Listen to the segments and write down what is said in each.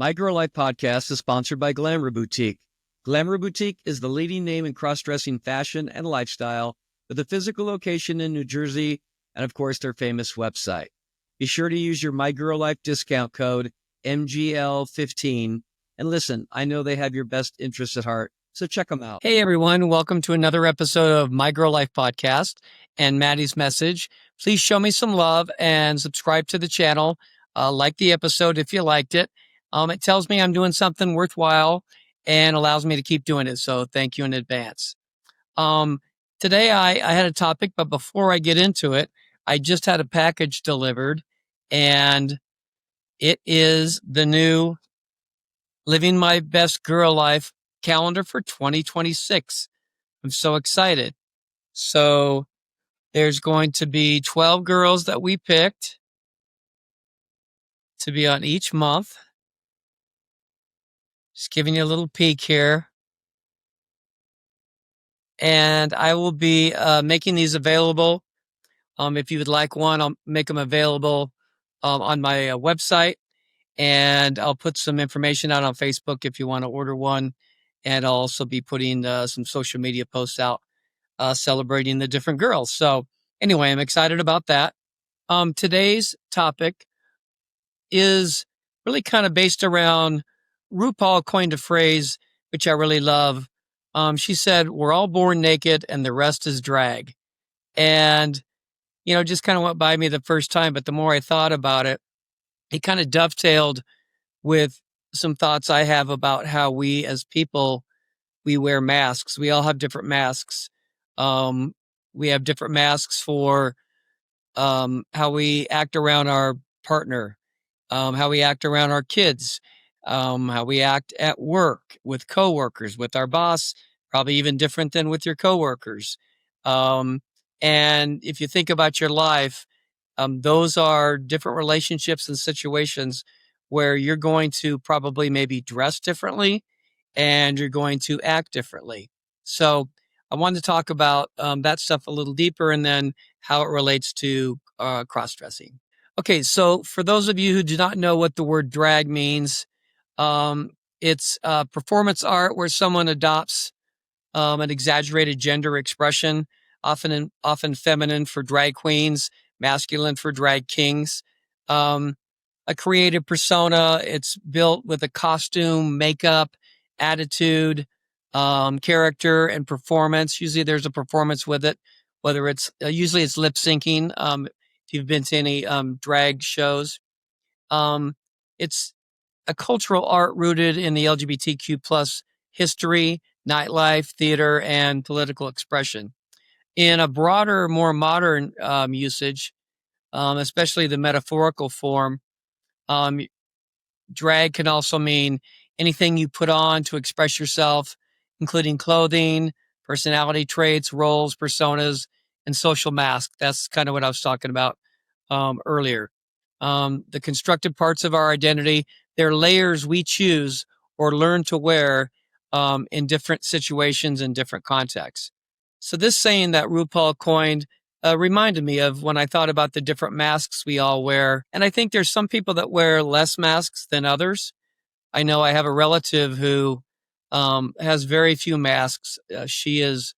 My Girl Life podcast is sponsored by Glamour Boutique. Glamour Boutique is the leading name in cross-dressing fashion and lifestyle with a physical location in New Jersey and, of course, their famous website. Be sure to use your My Girl Life discount code MGL15. And listen, I know they have your best interests at heart, so check them out. Hey, everyone. Welcome to another episode of My Girl Life podcast and Maddie's message. Please show me some love and subscribe to the channel. Like the episode if you liked it. It tells me I'm doing something worthwhile and allows me to keep doing it. So thank you in advance. Today I had a topic, but before I get into it, I just had a package delivered, and it is the new Living My Best Girl Life calendar for 2026. I'm so excited. So there's going to be 12 girls that we picked to be on each month. Just giving you a little peek here. And I will be making these available. If you would like one, I'll make them available on my website. And I'll put some information out on Facebook if you want to order one. And I'll also be putting some social media posts out celebrating the different girls. So anyway, I'm excited about that. Today's topic is really kind of based around RuPaul coined a phrase, which I really love. She said, "We're all born naked and the rest is drag." And, just kind of went by me the first time, but the more I thought about it, it kind of dovetailed with some thoughts I have about how we as people, we wear masks. We all have different masks. We have different masks for how we act around our partner, how we act around our kids, how we act at work with coworkers, with our boss, probably even different than with your coworkers. And if you think about your life, those are different relationships and situations where you're going to probably maybe dress differently and you're going to act differently. So I wanted to talk about that stuff a little deeper and then how it relates to cross-dressing. Okay, so for those of you who do not know what the word drag means, it's performance art where someone adopts an exaggerated gender expression, often feminine for drag queens, masculine for drag kings. A creative persona. It's built with a costume, makeup, attitude, character, and performance. Usually there's a performance with it, whether it's usually it's lip syncing. If you've been to any drag shows, it's a cultural art rooted in the LGBTQ plus history, nightlife, theater, and political expression. In a broader, more modern usage, especially the metaphorical form, drag can also mean anything you put on to express yourself, including clothing, personality traits, roles, personas, and social masks. That's kind of what I was talking about earlier. The constructed parts of our identity, they're layers we choose or learn to wear in different situations and different contexts. So this saying that RuPaul coined reminded me of when I thought about the different masks we all wear. And I think there's some people that wear less masks than others. I know I have a relative who has very few masks. She is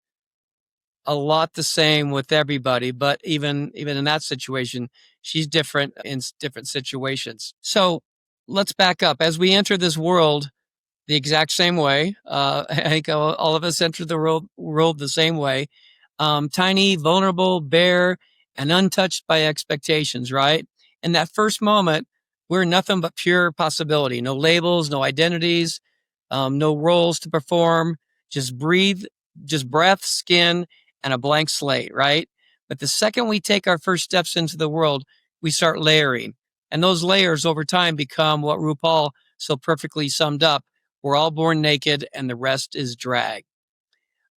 a lot the same with everybody, but even in that situation, she's different in different situations. So let's back up. As we enter this world the exact same way, I think all of us enter the world the same way. Tiny, vulnerable, bare, and untouched by expectations, right? In that first moment, we're nothing but pure possibility. No labels, no identities, no roles to perform. Just breath, skin, and a blank slate, right? But the second we take our first steps into the world, we start layering. And those layers over time become what RuPaul so perfectly summed up. We're all born naked and the rest is drag.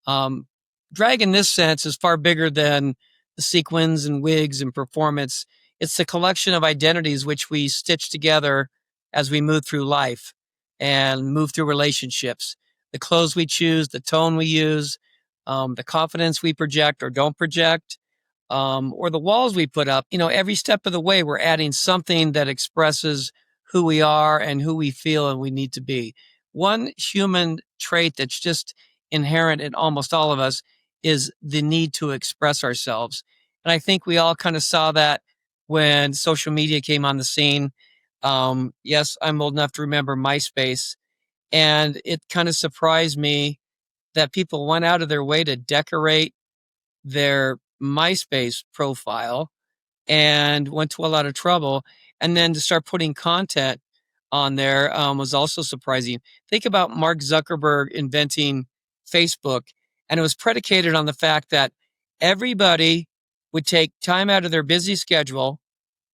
Drag in this sense is far bigger than the sequins and wigs and performance. It's the collection of identities which we stitch together as we move through life and move through relationships. The clothes we choose, the tone we use, the confidence we project or don't project, or the walls we put up. Every step of the way, we're adding something that expresses who we are and who we feel and we need to be. One human trait that's just inherent in almost all of us is the need to express ourselves. And I think we all kind of saw that when social media came on the scene. Yes, I'm old enough to remember MySpace, and it kind of surprised me that people went out of their way to decorate their MySpace profile and went to a lot of trouble. And then to start putting content on there was also surprising. Think about Mark Zuckerberg inventing Facebook, and it was predicated on the fact that everybody would take time out of their busy schedule,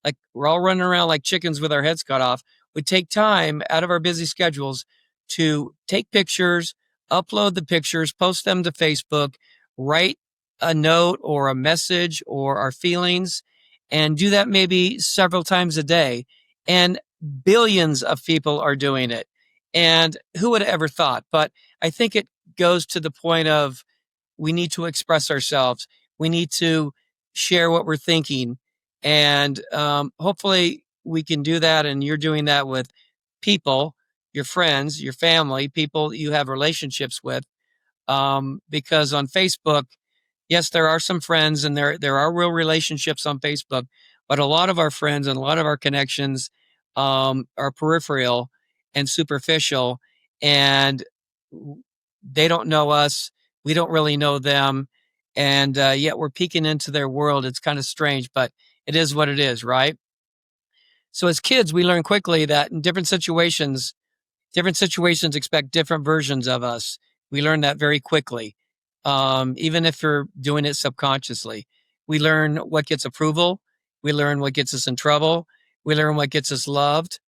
like we're all running around like chickens with our heads cut off, would take time out of our busy schedules to take pictures, upload the pictures, post them to Facebook, write a note or a message or our feelings, and do that maybe several times a day. And billions of people are doing it. And who would have ever thought? But I think it goes to the point of we need to express ourselves. We need to share what we're thinking. And hopefully we can do that. And you're doing that with people, your friends, your family, people you have relationships with. Because on Facebook, yes, there are some friends and there are real relationships on Facebook, but a lot of our friends and a lot of our connections are peripheral and superficial, and they don't know us. We don't really know them, and yet we're peeking into their world. It's kind of strange, but it is what it is, right? So as kids, we learn quickly that in different situations expect different versions of us. We learn that very quickly, even if you're doing it subconsciously. We learn what gets approval. We learn what gets us in trouble. We learn what gets us loved.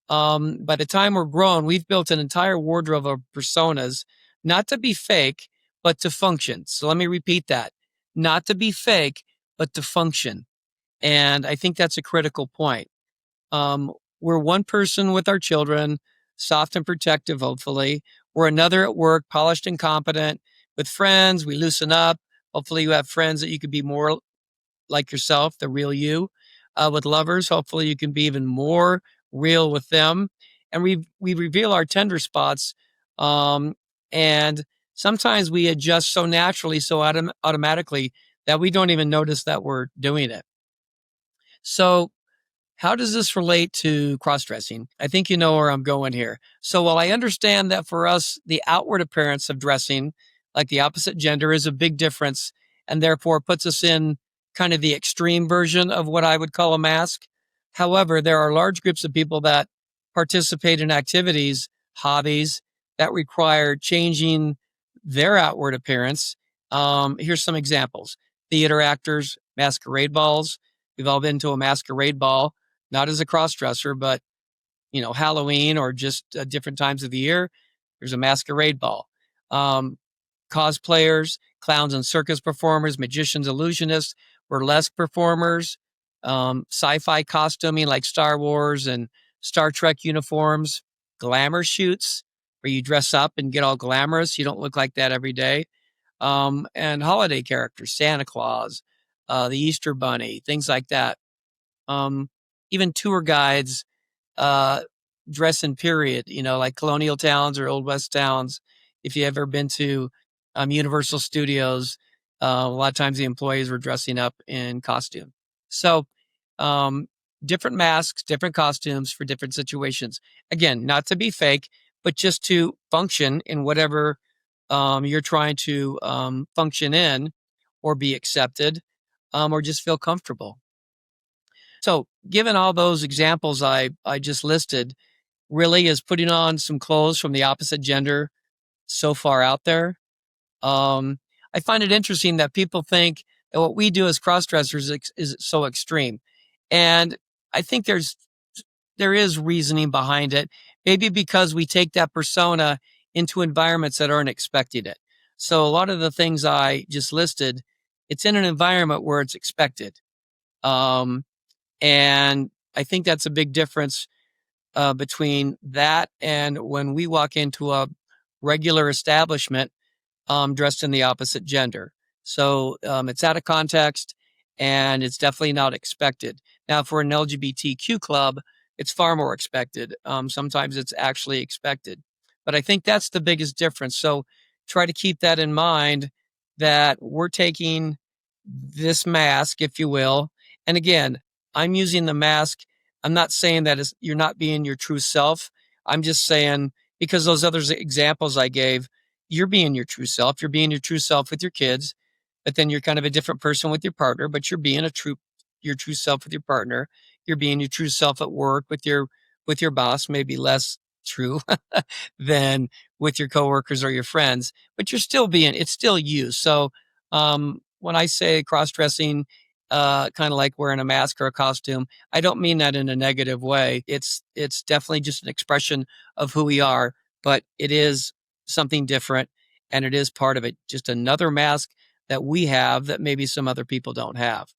By the time we're grown, we've built an entire wardrobe of personas, not to be fake, but to function. So let me repeat that. Not to be fake, but to function. And I think that's a critical point. We're one person with our children, soft and protective, hopefully. We're another at work, polished and competent. With friends, we loosen up. Hopefully, you have friends that you can be more like yourself, the real you. With lovers, hopefully, you can be even more real with them. And we reveal our tender spots. And sometimes we adjust so naturally, so automatically that we don't even notice that we're doing it. So, how does this relate to cross dressing? I think you know where I'm going here. So, while I understand that for us, the outward appearance of dressing, like the opposite gender, is a big difference and therefore puts us in kind of the extreme version of what I would call a mask. However, there are large groups of people that participate in activities, hobbies that require changing their outward appearance. Here's some examples: theater actors, masquerade balls. We've all been to a masquerade ball, not as a cross-dresser, but, Halloween or just different times of the year. There's a masquerade ball. Cosplayers, clowns and circus performers, magicians, illusionists, burlesque performers, sci-fi costuming like Star Wars and Star Trek uniforms, glamour shoots where you dress up and get all glamorous. You don't look like that every day. And holiday characters, Santa Claus, the Easter Bunny, things like that. Even tour guides dress in period, like colonial towns or old west towns. If you ever been to Universal Studios, a lot of times the employees were dressing up in costume. So different masks, different costumes for different situations. Again, not to be fake, but just to function in whatever you're trying to function in or be accepted or just feel comfortable. So, given all those examples I just listed, really is putting on some clothes from the opposite gender so far out there? I find it interesting that people think that what we do as cross-dressers is so extreme. And I think there is reasoning behind it. Maybe because we take that persona into environments that aren't expecting it. So a lot of the things I just listed, it's in an environment where it's expected. And I think that's a big difference between that and when we walk into a regular establishment dressed in the opposite gender. So it's out of context and it's definitely not expected. Now, for an LGBTQ club, it's far more expected. Sometimes it's actually expected. But I think that's the biggest difference. So try to keep that in mind, that we're taking this mask, if you will. And again, I'm using the mask. I'm not saying that you're not being your true self. I'm just saying, because those other examples I gave, you're being your true self. You're being your true self with your kids, but then you're kind of a different person with your partner, but you're being your true self with your partner. You're being your true self at work with your boss, maybe less true than with your coworkers or your friends, but it's still you. So, when I say cross-dressing, kind of like wearing a mask or a costume, I don't mean that in a negative way. It's definitely just an expression of who we are, but it is something different, and it is part of it. Just another mask that we have that maybe some other people don't have.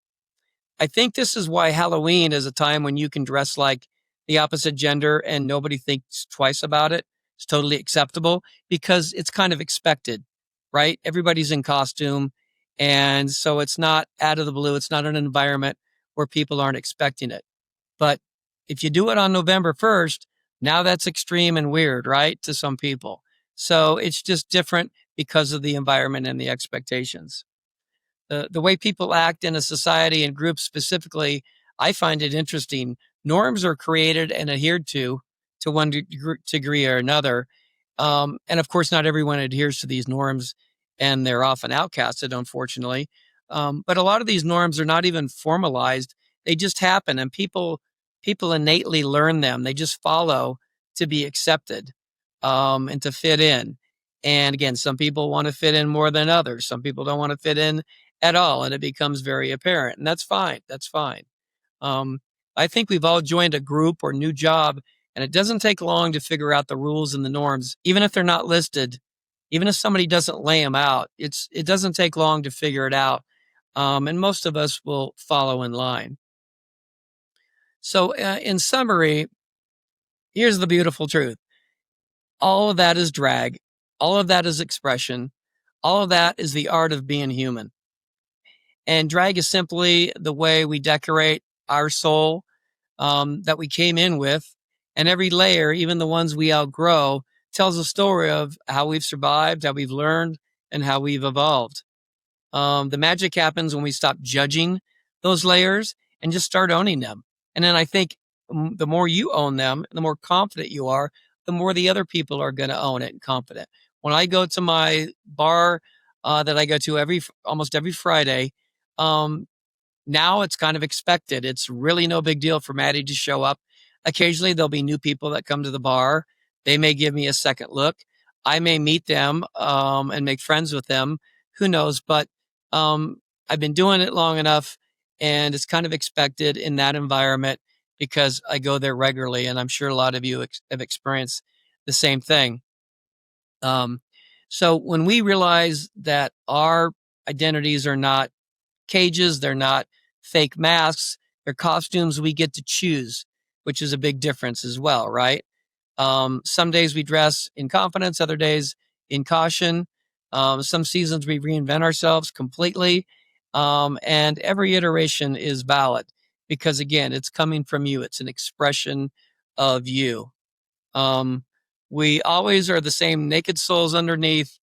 I think this is why Halloween is a time when you can dress like the opposite gender and nobody thinks twice about it. It's totally acceptable because it's kind of expected, right? Everybody's in costume. And so it's not out of the blue. It's not an environment where people aren't expecting it. But if you do it on November 1st, now that's extreme and weird, right? To some people. So it's just different because of the environment and the expectations. The way people act in a society and groups specifically, I find it interesting. Norms are created and adhered to one degree or another. And of course, not everyone adheres to these norms, and they're often outcasted, unfortunately. But a lot of these norms are not even formalized. They just happen, and people innately learn them. They just follow to be accepted, and to fit in. And again, some people want to fit in more than others. Some people don't want to fit in at all, and it becomes very apparent. And that's fine. That's fine. Um, I think we've all joined a group or new job, and it doesn't take long to figure out the rules and the norms, even if they're not listed. Even if somebody doesn't lay them out, it doesn't take long to figure it out, and most of us will follow in line. So, in summary, here's the beautiful truth: all of that is drag, all of that is expression, all of that is the art of being human. And drag is simply the way we decorate our soul, that we came in with. And every layer, even the ones we outgrow, tells a story of how we've survived, how we've learned, and how we've evolved. The magic happens when we stop judging those layers and just start owning them. And then I think the more you own them, the more confident you are, the more the other people are going to own it and confident. When I go to my bar that I go to almost every Friday, um, now it's kind of expected. It's really no big deal for Maddie to show up. Occasionally there'll be new people that come to the bar. They may give me a second look. I may meet them and make friends with them. Who knows? But I've been doing it long enough, and it's kind of expected in that environment because I go there regularly, and I'm sure a lot of you have experienced the same thing. So when we realize that our identities are not cages, they're not fake masks, they're costumes we get to choose, which is a big difference as well, right? Some days we dress in confidence, other days in caution. Some seasons we reinvent ourselves completely. And every iteration is valid because, again, it's coming from you. It's an expression of you. We always are the same naked souls underneath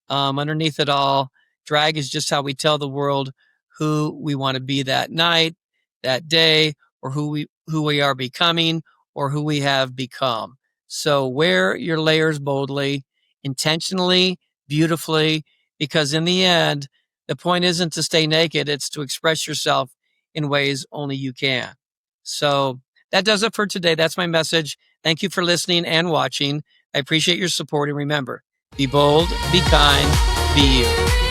it all. Drag is just how we tell the world who we want to be that night, that day, or who we are becoming, or who we have become. So wear your layers boldly, intentionally, beautifully, because in the end, the point isn't to stay naked, it's to express yourself in ways only you can. So that does it for today. That's my message. Thank you for listening and watching. I appreciate your support, and remember, be bold, be kind, be you.